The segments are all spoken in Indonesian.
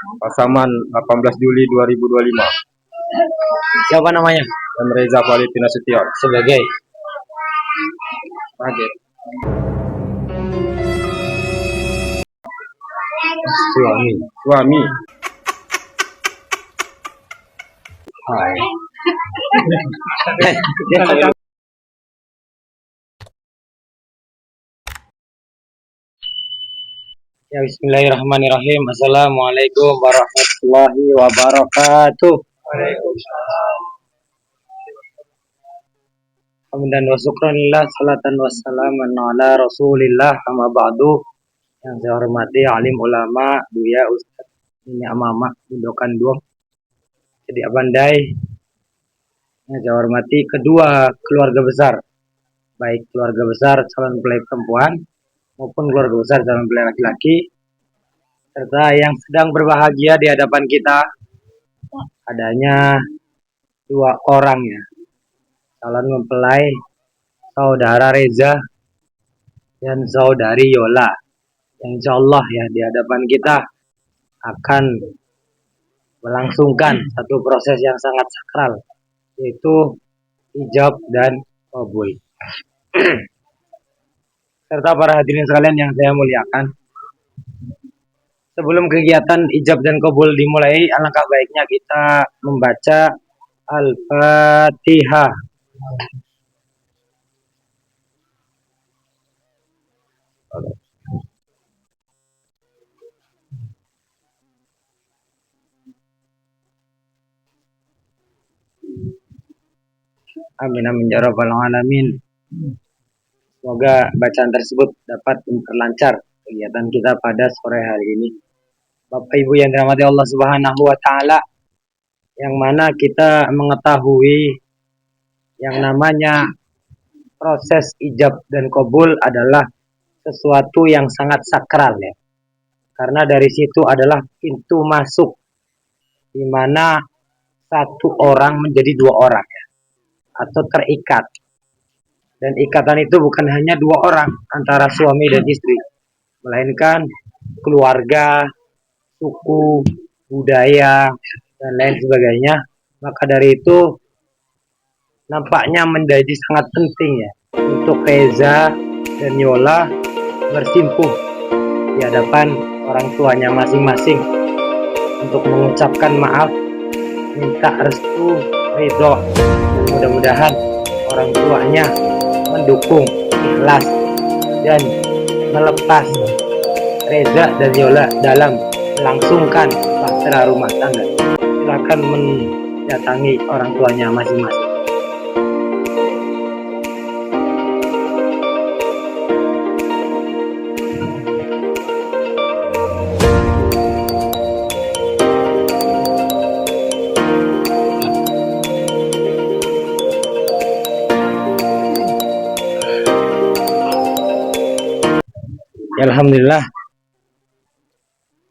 Pasaman 18 Juli 2025. Siapa namanya? Reza Valenti Nasution. Sebagai Kaget. suami. Suami. Hai. Ya, bismillahirrahmanirrahim. Assalamualaikum warahmatullahi wabarakatuh. Hamdan wa syukranillah, salatan wassalaman ala rasulillah, amma ba'du. Yang saya hormati alim ulama, Buya Ustaz ini Amama Bundokan Duong jadi Abandai. Yang saya hormati kedua keluarga besar, baik keluarga besar calon mempelai perempuan maupun keluarga besar calon mempelai laki-laki, serta yang sedang berbahagia di hadapan kita adanya dua orang ya, calon mempelai saudara Reza dan saudari Yola. Yang insya Allah ya di hadapan kita akan melangsungkan satu proses yang sangat sakral, yaitu ijab dan qabul. Serta para hadirin sekalian yang saya muliakan, sebelum kegiatan ijab dan qabul dimulai, alangkah baiknya kita membaca Al-Fatihah. Amin amin ya rabbal alamin. Semoga bacaan tersebut dapat memperlancar kegiatan kita pada sore hari ini. Bapak Ibu yang dirahmati Allah Subhanahu wa taala, yang mana kita mengetahui yang namanya proses ijab dan qabul adalah sesuatu yang sangat sakral ya. Karena dari situ adalah pintu masuk di mana satu orang menjadi dua orang ya, atau terikat. Dan ikatan itu bukan hanya dua orang antara suami dan istri, melainkan keluarga, suku, budaya, dan lain sebagainya. Maka dari itu nampaknya menjadi sangat penting ya untuk Reza dan Yola bersimpuh di hadapan orang tuanya masing-masing untuk mengucapkan maaf, minta restu, ridho, dan mudah-mudahan orang tuanya mendukung, ikhlas, dan melepas Reza dan Yola dalam melangsungkan bahtera rumah tangga. Silakan mendatangi orang tuanya masing-masing. Alhamdulillah,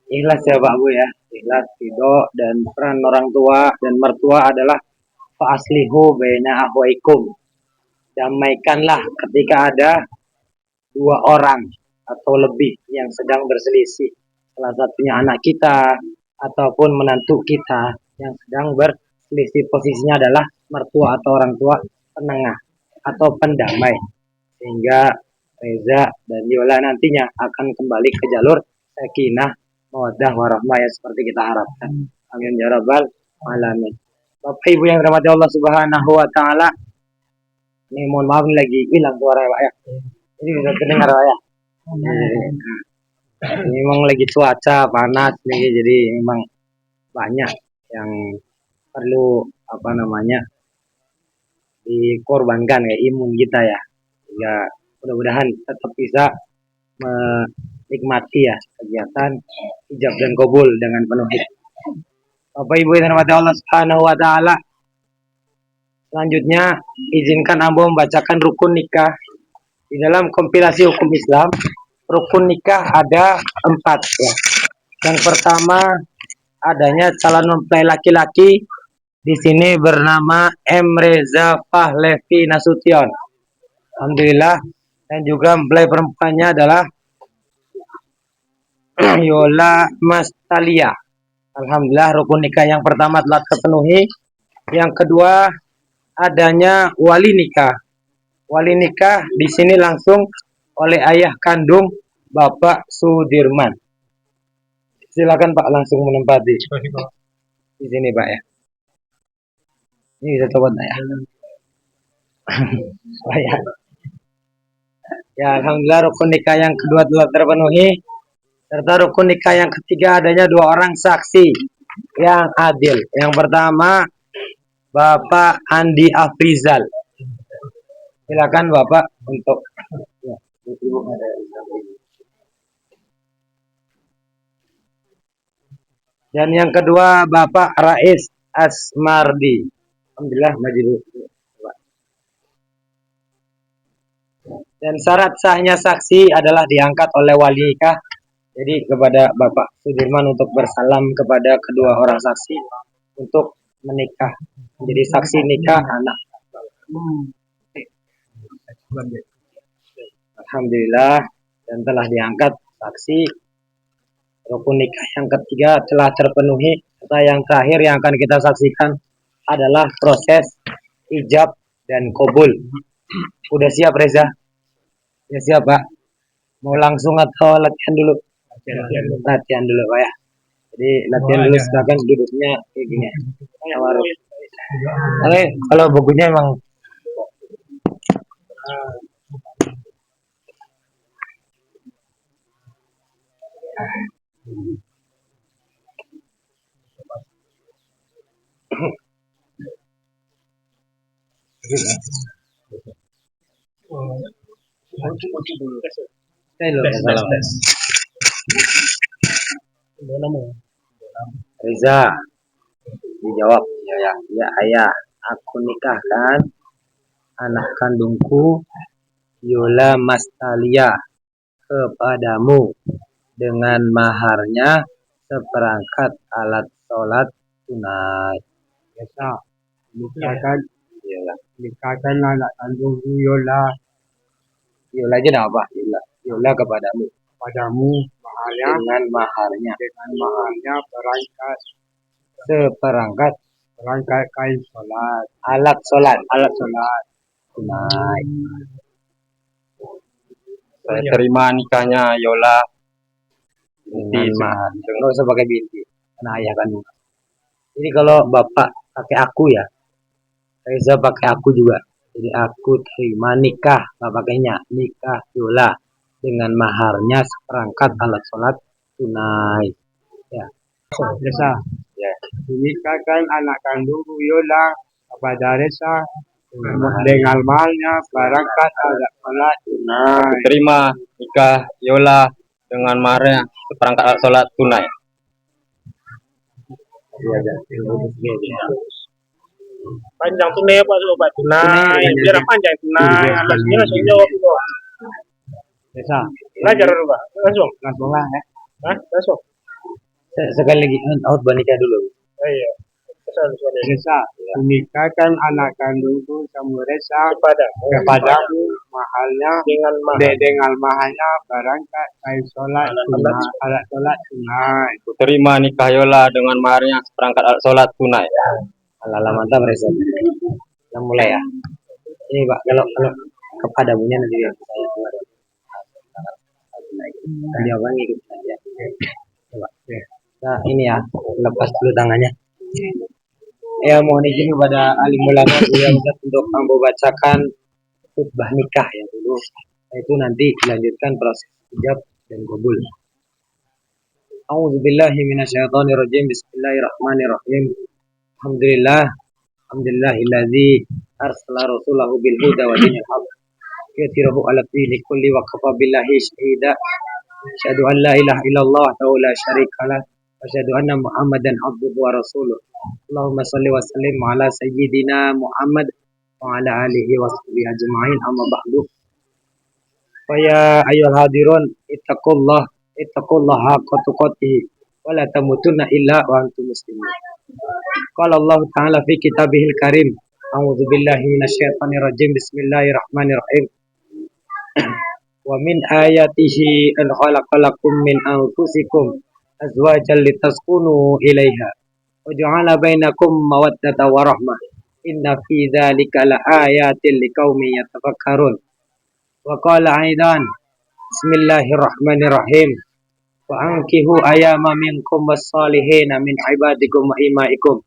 ikhlas ya Pak Bu ya, ikhlas, ridho, dan peran orang tua dan mertua adalah fa'aslihu baina akhwaikum. Damaikanlah ketika ada dua orang atau lebih yang sedang berselisih, salah satunya anak kita ataupun menantu kita yang sedang berselisih. Posisinya adalah mertua atau orang tua penengah atau pendamai, sehingga Reza dan Yola nantinya akan kembali ke jalur sakinah, mawaddah, warahmah ya seperti kita harapkan. Amin ya rabbal alamin. Bapak Ibu yang dirahmati Allah Subhanahu wa taala, ini mohon maaf lagi hilang suara Pak ya. Ini bisa terdengar Pak ya. Ini memang lagi cuaca panas nih, jadi memang banyak yang perlu dikorbankan ya imun kita ya. Ya mudah-mudahan tetap bisa menikmati ya kegiatan ijab dan qabul dengan penuh hikmah. Bapak Ibu yang dirahmati Allah Subhanahu wa taala, selanjutnya izinkan Ambo membacakan rukun nikah. Di dalam kompilasi hukum Islam, rukun nikah ada 4 ya. Yang pertama adanya calon mempelai laki-laki di sini bernama M. Reza Valenti Nasution. Alhamdulillah. Dan juga mempelai perempuannya adalah Yola Mastalia. Alhamdulillah rukun nikah yang pertama telah terpenuhi. Yang kedua adanya wali nikah. Wali nikah di sini langsung oleh ayah kandung Bapak Sudirman. Silakan Pak langsung menempati di sini Pak ya. Ini bisa coba ya. Oh, ya. Ya alhamdulillah rukun nikah yang kedua telah terpenuhi. Serta rukun nikah yang ketiga adanya dua orang saksi yang adil. Yang pertama Bapak Andi Afrizal. Silakan Bapak untuk ya, dan yang kedua Bapak Rais Asmardi. Alhamdulillah maju dulu. Dan syarat sahnya saksi adalah diangkat oleh wali nikah. Jadi kepada Bapak Sudirman untuk bersalam kepada kedua orang saksi untuk menikah. Jadi saksi nikah anak. Alhamdulillah dan telah diangkat saksi. Rukun nikah yang ketiga telah terpenuhi. Serta yang terakhir yang akan kita saksikan adalah proses ijab dan kabul. Udah siap Reza? Ya siap Pak. Mau langsung atau latihan dulu? Latihan dulu Pak ya. Jadi latihan dulu silakan duduknya kayak gini. Oke, kalau bukunya emang Reza dijawab ya ayah aku nikahkan anak kandungku Yola Mastalia kepadamu dengan maharnya seperangkat alat sholat tunai. Biasa nikahkan anak kandungku Yola. Yola aja nama apa? Yola kepadamu maharnya dengan maharnya seperangkat kain sholat alat sholat tunai. Saya terima nikahnya Yola Binti mahar. Nggak usah pakai binti. Karena ayah kan. Jadi kalau bapak pakai aku ya, Reza pakai aku juga. Jadi aku terima nikah, nggak pakainya nikah Yola dengan maharnya seperangkat alat sholat tunai. Ya. Reza. Ya. Menikahkan anak kandung Yola kepada Reza dengan maharnya seperangkat alat sholat tunai. terima nikah Yola dengan maharnya seperangkat alat sholat tunai. Panjang tunai apa coba tunai biar panjang tunai alasnya langsung jawab kok. Bisa Belajar dulu Pak langsung lah ya. langsung Sekali lagi out banikah dulu. iya Reza menikahkan anak kandungku sama Reza kepadamu mahalnya dengan mahalnya barangkat kain sholat alat sholat tunai. Terima nikah Yola dengan maharnya seperangkat alat sholat tunai. Alhamdulillah mantap Reza. Kita mulai ya. Ini Pak kalau kepadamunya nanti ya saya buat. Jawaban ikut saja. Coba. Nah ini ya lepas dulu tangannya. Ya mohon izin kepada alim ulama untuk membacakan khutbah nikah ya dulu. Itu nanti dilanjutkan proses ijab dan kabul. A'udzubillahi minasyaitonirrajim. Bismillahirrahmanirrahim. Alhamdulillahilladzi arsala rasulahu bil huda wa dinil haq. Yatirahu ala dini kulli wa kafa billahi syahida. Asyhadu an la ilaha illallah wa la syarika lah. Asyhadu anna Muhammadan abduhu wa rasuluh. Allahumma salli wa sallim ala sayyidina Muhammad wa ala alihi wa sahbihi ajma'in amma ba'du. Fa ya ayyuhal hadirun ittaqullaha haqqa tuqatih wa la tamutunna illa wa antum muslimun. Qala Allah Ta'ala fi kitabihil karim. A'udzu billahi minasyaitonir rajim. Bismillahirrahmanirrahim. Wa min ayatihi an khalaqalakum min anfusikum azwajan litaskunu ilaiha wa ja'ala bainakum mawaddatan wa rahmah. Inna fi dzalika laayatin liqaumin yatafakkarun. Wa qala aidan bismillahirrahmanirrahim. Wa ankihu ayama minkum was-salihina min ibadikum wa imaikum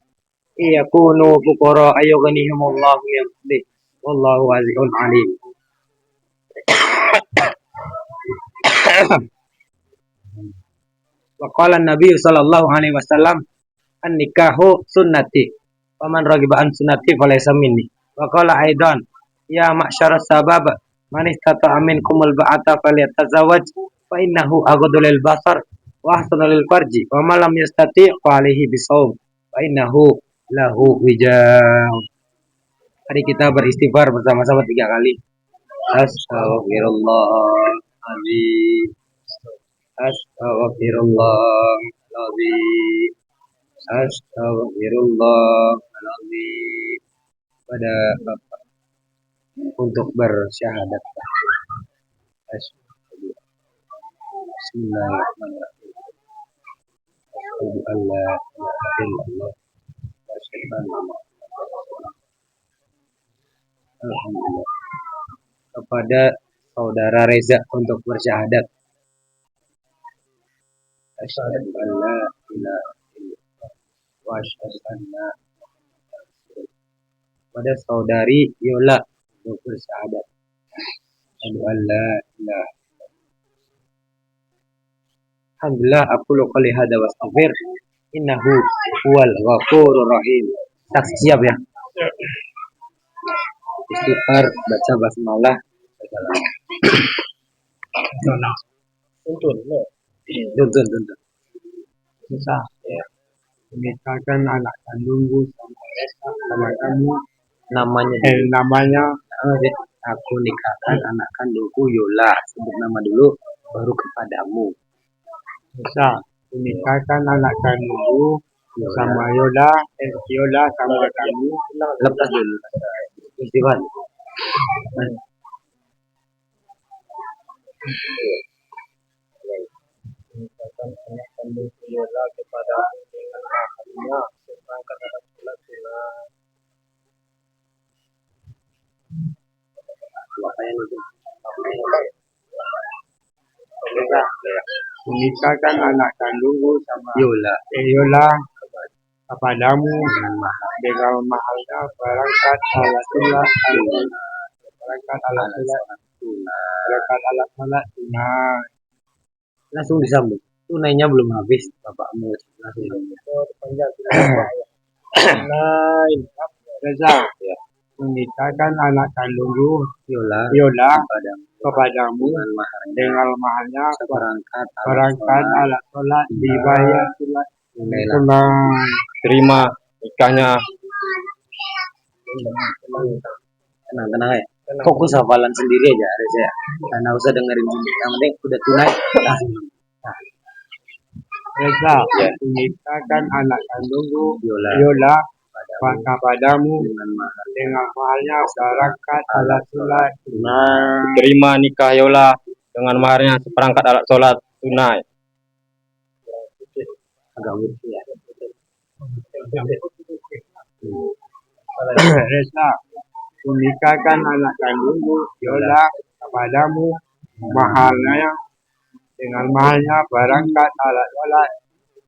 iyakunu fuqara ayughnihimullahu min fadlih wallahu wasi'un alim. Wa qala Nabi sallallahu alaihi wasallam an-nikahu sunnati wa man raghiba an sunnati falaysa minni. Wa qala aidan ya ma'syaras sabab man istata'a minkumul ba'ata falyatazawwaj fa innahu aghaddu lil basar wa ahsanu lil farji wa man lam yastati' fa alaihi bisawm fa innahu lahu wijah. Mari kita beristighfar bersama-sama 3 kali. Astaghfirullahaladzim. Astaghfirullahaladzim. Astaghfirullahaladzim. Pada Bapak untuk bersyahadat. Bismillahirrahmanirrahim. Asyhadu an la ilaha illallah wa asyhadu anna Muhammadan rasulullah. Alhamdulillah. Kepada saudara Reza untuk bersyahadat. Asyhadu an la ilaha illallah wa asyhadu anna Muhammadan rasulullah. Kepada saudari Yola untuk bersyahadat. Asyhadu an la ilaha. Alhamdulillah, aqulu qouli hadza wa astaghfir innahu huwal ghafurur rahim. Saksi siap ya? Istighfar, baca basmalah. Tuntun. Tuntun. Bisa. Ya. Menikahkan anak kandungku sama kamu. Namanya Namanya aku nikahkan anak kandungku Yola. Sebut nama dulu, baru kepadamu. bisa. Menikahkan anak kandungku sama Yola sama kamu. Lepas dulu. Istighfar. Menikahkan anak kandungku Yola kepada dengan mahramnya seperangkat alat sholat sunat. Menikahkan anak kandungku sama Yola kepadamu dengan mahalnya berangkat alat sholat sunat. Langsung disambung. Tunainya belum habis, bapakmu langsung Lain. Reza. Menikahkan anak kandungku Yola kepadamu dengan mahalnya berangkat alat sholat dibayar sunat. Terima nikahnya. tenang ya. Fokus hafalan sendiri aja Reza ya. Karena usah dengerin sendiri. Yang penting udah tunai langsung. Reza, menikahkan anak kandungku Yola kepadamu dengan mahalnya berangkat alat sholat tunai. Terima nikah Yola dengan maharnya seperangkat alat sholat tunai. Agak lucu ya. Reza, menikahkan anak kandungku Yola kepadamu dengan mahalnya berangkat alat sholat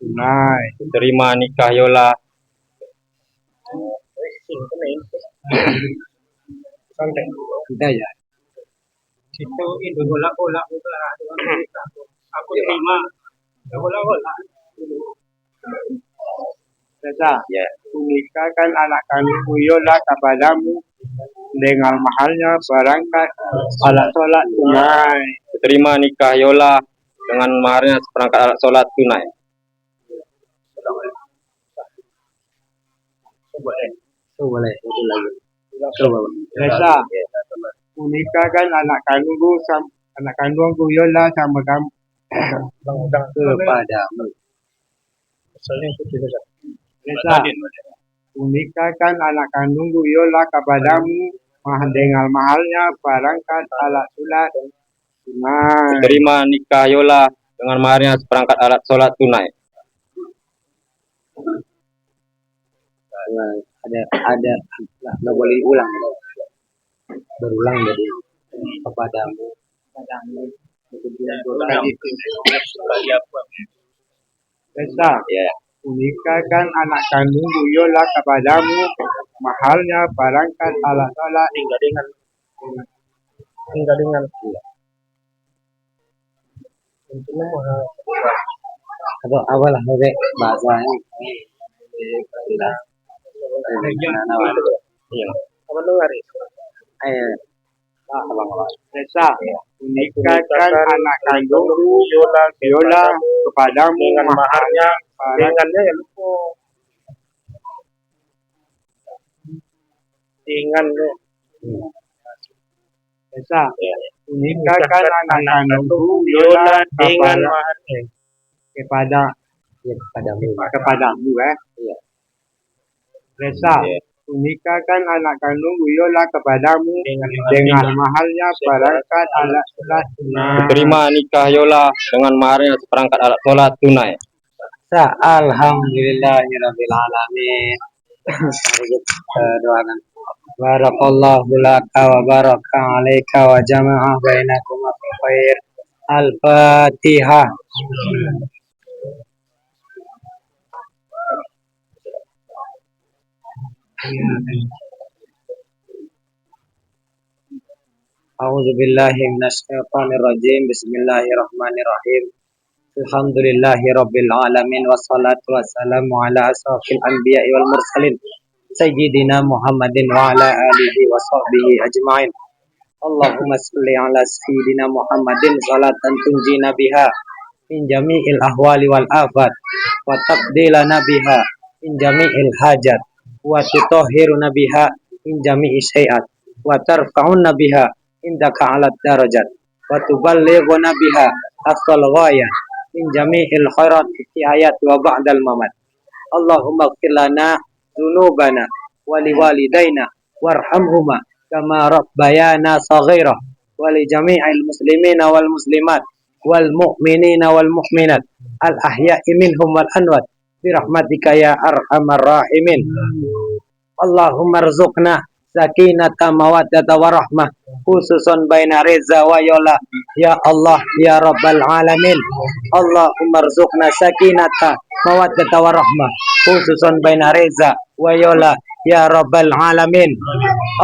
tunai. Terima nikah Yola. Kita ya. Itu bola-bola aku terima. Bola-bola. Reza, menikahkan anak kandungku Yola kepadamu dengan mahalnya berangkat alat sholat tunai. Terima nikah Yola dengan maharnya seperangkat alat sholat tunai. Boleh. Itu lagi. Coba. Reza, menikahkan anak kandungku Yola sama kamu. Kepadamu. Reza, menikahkan anak kandungku Yola kepadamu dengan mahalnya berangkat alat sholat tunai. Terima nikah Yola dengan maharnya seperangkat alat sholat tunai. ada nggak boleh ulang, berulang jadi kepadamu. Reza, Ya. nikahkan anak kandung Yola kepadamu, mahalnya barangkan alat alat hingga dengan tentunya mahal. Atau apalah pakai bahasa ini. Iya. Apa dengar ya? Eh, Reza, nikahkan anak kandung Yola kepadamu, mahalnya barangkannya ya lupa. Ingat lu. Reza, nikahkan anak kandung Yola kepadamu Iya. Reza, nikahkan anak kandung Yola kepadamu dengan mahalnya barangkat alat sholat tunai. Terima nikah Yola dengan maharnya seperangkat alat sholat tunai. Alhamdulillahirabbil alamin. Mari kita doakan. Barakallahu laka wa baraka alaika wa jama'a bainakuma fi khair. Al-Fatihah. A'udzu billahi minasyaitonir rajim. Bismillahirrahmanirrahim. Alhamdulillahi rabbil alamin wassalatu wassalamu ala asrofil anbiya'i wal mursalin sayyidina Muhammadin wa ala alihi wa sahbihi ajma'in. Allahumma salli ala sayyidina Muhammadin salatan tunjina biha min jami'il ahwali wal afat wa tabdilana biha min jami'il hajat wa tutahhiruna biha min jami'i syai'at wa tarfa'una biha indaka ala darajat wa tuballighuna biha aqsal ghayah min jami'il khairat fi hayat wa ba'dal mamat. Allahumma ighfir lana dzunubana wa liwalidayna warhamhuma kama rabbayana saghira wa li jami'il muslimina wal muslimat wal mu'minina wal mu'minat al ahya'i minhum wal amwat bi rahmatika ya arhamar rahimin. Allahumma rzuqna sakinata mawaddata warahmah khususan baina Reza wa Yola ya Allah ya Rabbal alamin. Allahumma rzuqna sakinata mawaddata warahmah khususan baina Reza wa Yola ya Rabbal alamin.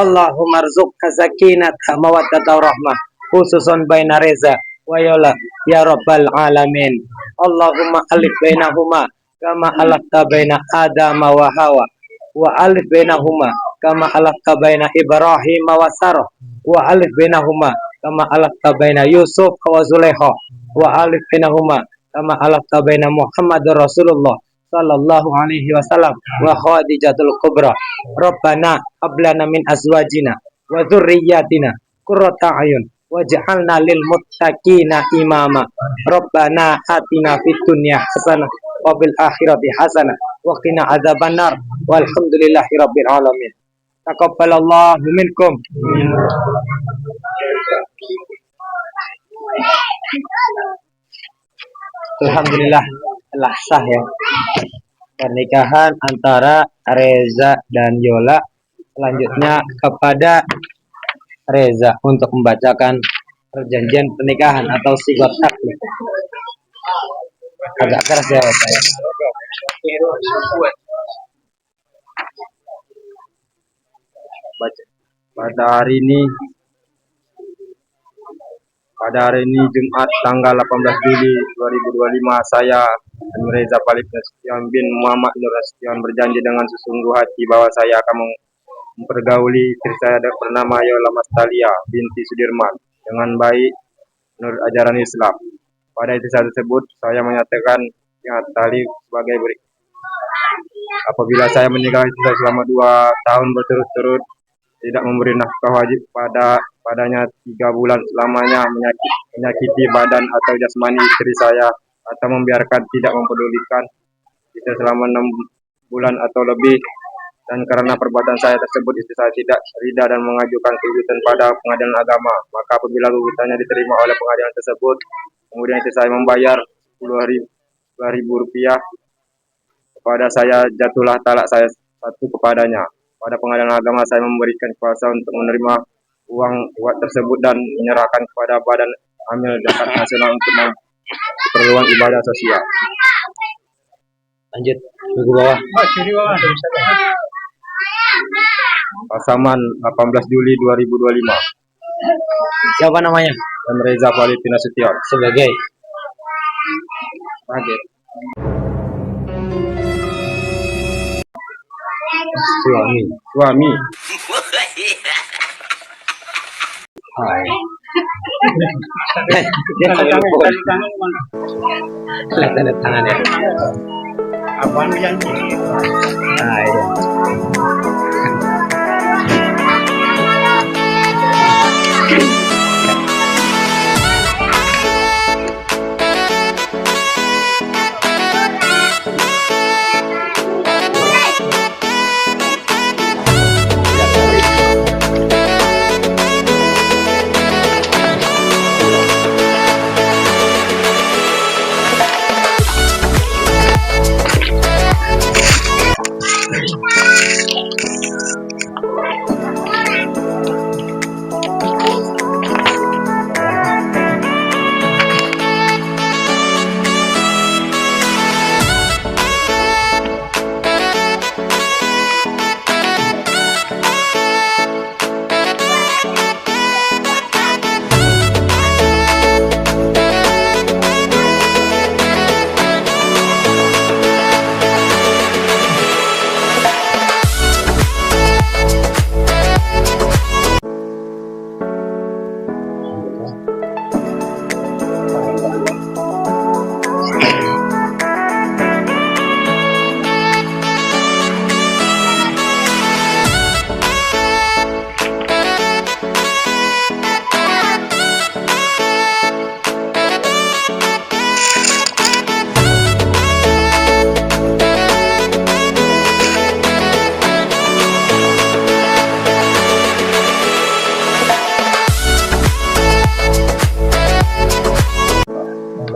Allahumma rzuqna sakinata mawaddata warahmah khususan baina Reza wa Yola ya Rabbal alamin. Allahumma alif bainahuma kama alafta baina Adam wa Hawa wa alif bainahuma kama alafta baina Ibrahim wa Sarah wa alif bainahuma kama alafta baina Yusuf wa Zulaikha wa alif bainahuma kama alafta baina Muhammadur Rasulullah sallallahu alaihi wasallam wa Khadijatul Kubra. Rabbana hab lana min azwajina wa dzurriyyatina qurrata a'yun waj'alna lil muttaqina imama. Rabbana atina fid dunya hasanah wa fil akhirati hasanah wa qina adzabannar. Walhamdulillahi rabbil alamin. Taqabbalallahu minkum. Alhamdulillah telah sah ya pernikahan antara Reza dan Yola. Selanjutnya kepada Reza untuk membacakan perjanjian pernikahan atau sigot taklif. Agak keras ya saya. Pada hari ini Jumat tanggal 18 Juli 2025 saya Reza Palib Nasution bin Muhammad Nur Nasution berjanji dengan sesungguh hati bahwa saya akan mempergauli istri saya bernama Yola Mastalia binti Sudirman dengan baik menurut ajaran Islam. Pada istri saya tersebut saya menyatakan tali sebagai berikut. Apabila saya menikahi istri saya selama 2 tahun berturut-turut tidak memberi nafkah wajib padanya 3 bulan selamanya, menyakiti badan atau jasmani istri saya atau membiarkan tidak mempedulikan istri selama 6 bulan atau lebih, dan karena perbuatan saya tersebut istri saya tidak ridha dan mengajukan gugatan pada pengadilan agama, maka apabila gugatannya diterima oleh pengadilan tersebut kemudian istri saya membayar Rp10.000 kepada saya, jatuhlah talak satu kepadanya. Pada pengadilan agama saya memberikan kuasa untuk menerima uang tersebut dan menyerahkan kepada Badan Amil Zakat Nasional untuk keperluan ibadah sosial. Lanjut buku bawah. Pasaman 18 Juli 2025. Siapa namanya? M. Reza Palip Nasution. Sebagai Kaget. Suami. Hai. Dia sambil pukul. Lihat tanda tangannya. Abang yang Nah, iya.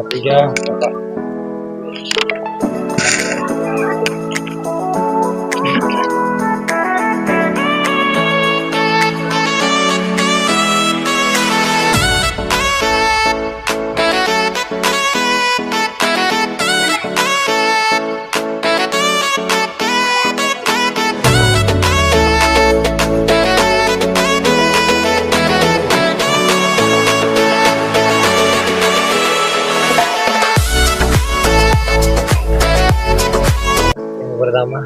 Ketiga, Bapak. Yang pertama,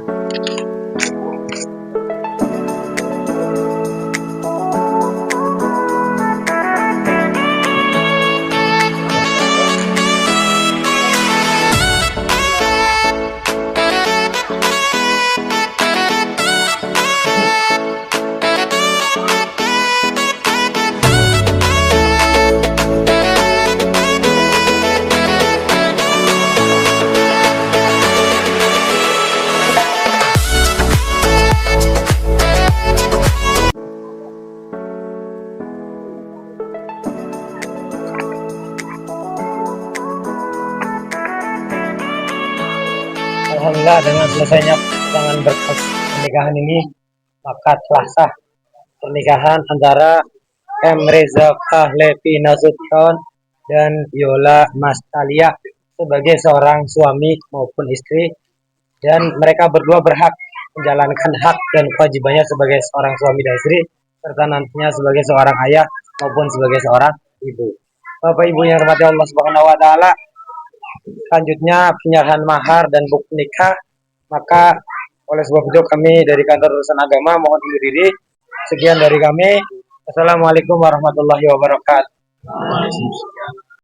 alhamdulillah dengan selesainya pasangan berkas pernikahan ini, maka telah sah pernikahan antara M. Reza Pahlevi Nasution dan Yola Mastalia sebagai seorang suami maupun istri, dan mereka berdua berhak menjalankan hak dan kewajibannya sebagai seorang suami dan istri, serta nantinya sebagai seorang ayah maupun sebagai seorang ibu. Bapak Ibu yang dirahmati Allah Subhanahu wa taala, selanjutnya penyerahan mahar dan buku nikah. Maka oleh sebab itu kami dari kantor urusan agama mohon undur diri. Sekian dari kami. Assalamualaikum warahmatullahi wabarakatuh.